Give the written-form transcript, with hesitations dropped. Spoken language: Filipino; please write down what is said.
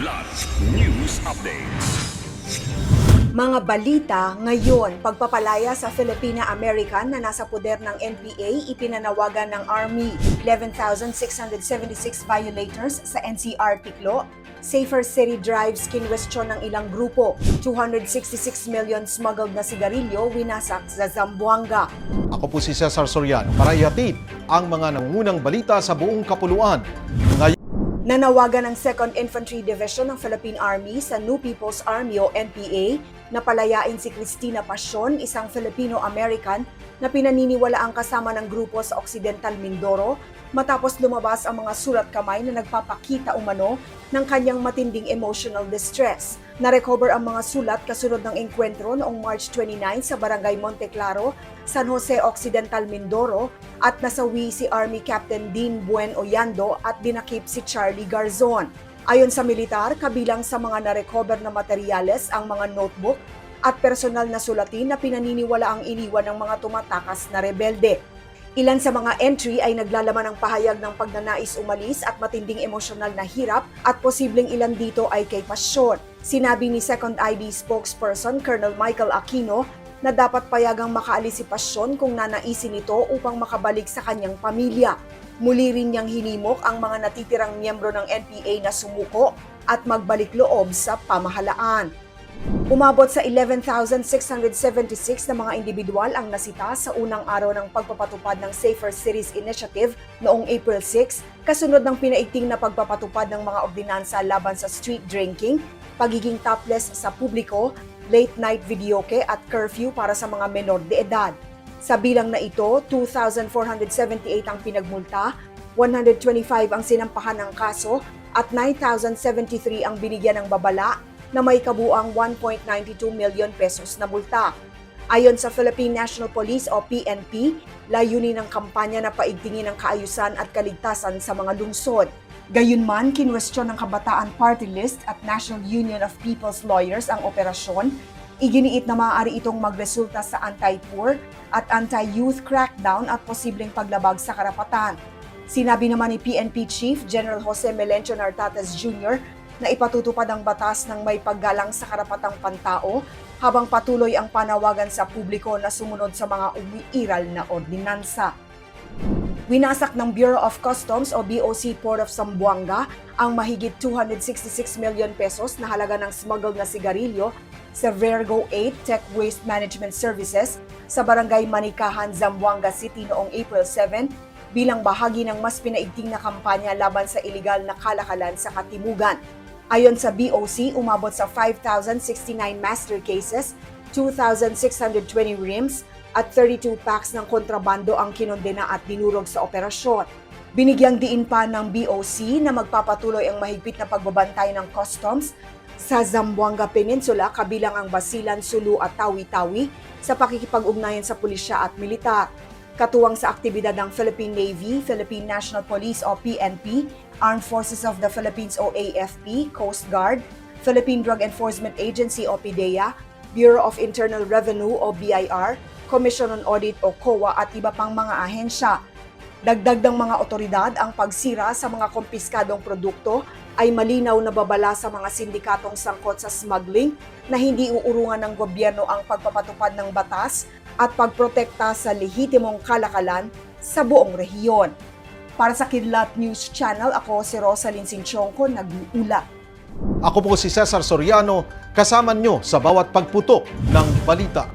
Kidlat News Updates. Mga balita ngayon, pagpapalaya sa Filipina-American na nasa poder ng NPA, ipinanawagan ng Army 11,676 violators sa NCR Tiklo. Safer City drives kinwestiyon ng ilang grupo. 266 million smuggled na sigarilyo winasak sa Zamboanga. Ako po si Cesar Soriano para ihatid ang mga nangungunang balita sa buong kapuluan. Nanawagan ng 2nd Infantry Division ng Philippine Army sa New People's Army o NPA na palayain si Cristina Pasion, isang Filipino-American na pinaniniwalaang kasama ng grupo sa Occidental Mindoro matapos lumabas ang mga sulat kamay na nagpapakita umano ng kanyang matinding emotional distress. Na-recover ang mga sulat kasunod ng engkwentro noong March 29 sa Barangay Monteclaro, San Jose Occidental, Mindoro at nasawi si Army Captain Dean Buen Oyando at dinakip si Charlie Garzon. Ayon sa militar, kabilang sa mga na-recover na materyales ang mga notebook at personal na sulatin na pinaniniwala ang iniwan ng mga tumatakas na rebelde. Ilan sa mga entry ay naglalaman ng pahayag ng pagnanais umalis at matinding emosyonal na hirap at posibleng ilan dito ay kay pasyon. Sinabi ni 2nd ID spokesperson Colonel Michael Aquino na dapat payagang makaalis si Pasyon kung nanaisin ito upang makabalik sa kanyang pamilya. Muli rin niyang hinimok ang mga natitirang miyembro ng NPA na sumuko at magbalik loob sa pamahalaan. Umabot sa 11,676 na mga individual ang nasita sa unang araw ng pagpapatupad ng Safer Cities Initiative noong April 6, kasunod ng pinaigting na pagpapatupad ng mga ordinansa laban sa street drinking, pagiging topless sa publiko, late-night videoke at curfew para sa mga menor de edad. Sa bilang na ito, 2,478 ang pinagmulta, 125 ang sinampahan ng kaso at 9,073 ang binigyan ng babala na may kabuang 1.92 million pesos na multa. Ayon sa Philippine National Police o PNP, layunin ng kampanya na paigtingin ang kaayusan at kaligtasan sa mga lungsod. Gayunman, kinwestiyon ng Kabataan Party List at National Union of People's Lawyers ang operasyon. Iginiit na maaari itong magresulta sa anti-poor at anti-youth crackdown at posibleng paglabag sa karapatan. Sinabi naman ni PNP Chief General Jose Melencio Nartates Jr. na ipatutupad ang batas ng may paggalang sa karapatang pantao habang patuloy ang panawagan sa publiko na sumunod sa mga umiiral na ordinansa. Winasak ng Bureau of Customs o BOC Port of Zamboanga ang mahigit 266 million pesos na halaga ng smuggled na sigarilyo sa Vergo 8 Tech Waste Management Services sa Barangay Manikahan, Zamboanga City noong April 7 bilang bahagi ng mas pinaigting na kampanya laban sa iligal na kalakalan sa Katimugan. Ayon sa BOC, umabot sa 5,069 master cases, 2,620 rims, at 32 packs ng kontrabando ang kinondena at dinurog sa operasyon. Binigyang diin pa ng BOC na magpapatuloy ang mahigpit na pagbabantay ng customs sa Zamboanga Peninsula kabilang ang Basilan, Sulu at Tawi-Tawi sa pakikipag-ugnayan sa pulisya at militar. Katuwang sa aktibidad ng Philippine Navy, Philippine National Police o PNP, Armed Forces of the Philippines o AFP, Coast Guard, Philippine Drug Enforcement Agency o PDEA, Bureau of Internal Revenue o BIR, Commission on Audit o COA at iba pang mga ahensya. Dagdag ng mga otoridad, ang pagsira sa mga kumpiskadong produkto ay malinaw na babala sa mga sindikatong sangkot sa smuggling na hindi uurungan ng gobyerno ang pagpapatupad ng batas at pagprotekta sa lehitimong kalakalan sa buong rehiyon. Para sa Kidlat News Channel, ako si Rosalyn Sinchonco, nag-uulat. Ako po si Cesar Soriano, kasama nyo sa bawat pagputok ng balita.